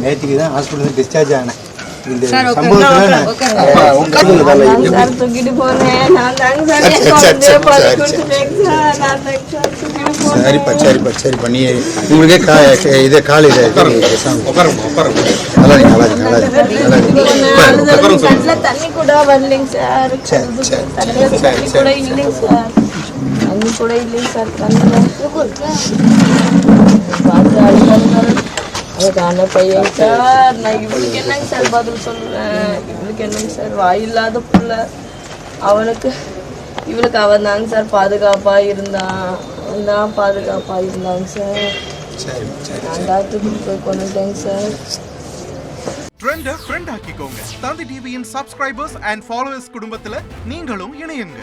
நேற்றுக்கு தான் hospital discharge ஆனேன். சரிப்பா சரிப்பா சரிப்பா நீ உங்களுக்கே இதே கால் இதை தண்ணி கூட வரலைங்க சார். தண்ணி கூட இல்லைங்க சார். தண்ணி கூட இல்லைங்க சார். அதுக்கான பையன் சார். நான் இவளுக்கு என்னங்க சார் பதில் சொல்றேன்? இவளுக்கு என்னங்க சார் வாய் இல்லாத புள்ள. அவனுக்கு இவளுக்கு அவன் தாங்க சார் பாதுகாப்பா இருந்தான். அவன் தான் பாதுகாப்பா இருந்தாங்க சார். நான் டாக்டருக்கு போய் கொண்டுட்டேங்க சார். ஃப்ரெண்ட் ஆக்கிக்கோங்க. தந்தி டிவியின் சப்ஸ்கிரைபர்ஸ் அண்ட் ஃபாலோவர்ஸ் குடும்பத்துல நீங்களும் இணையுங்க.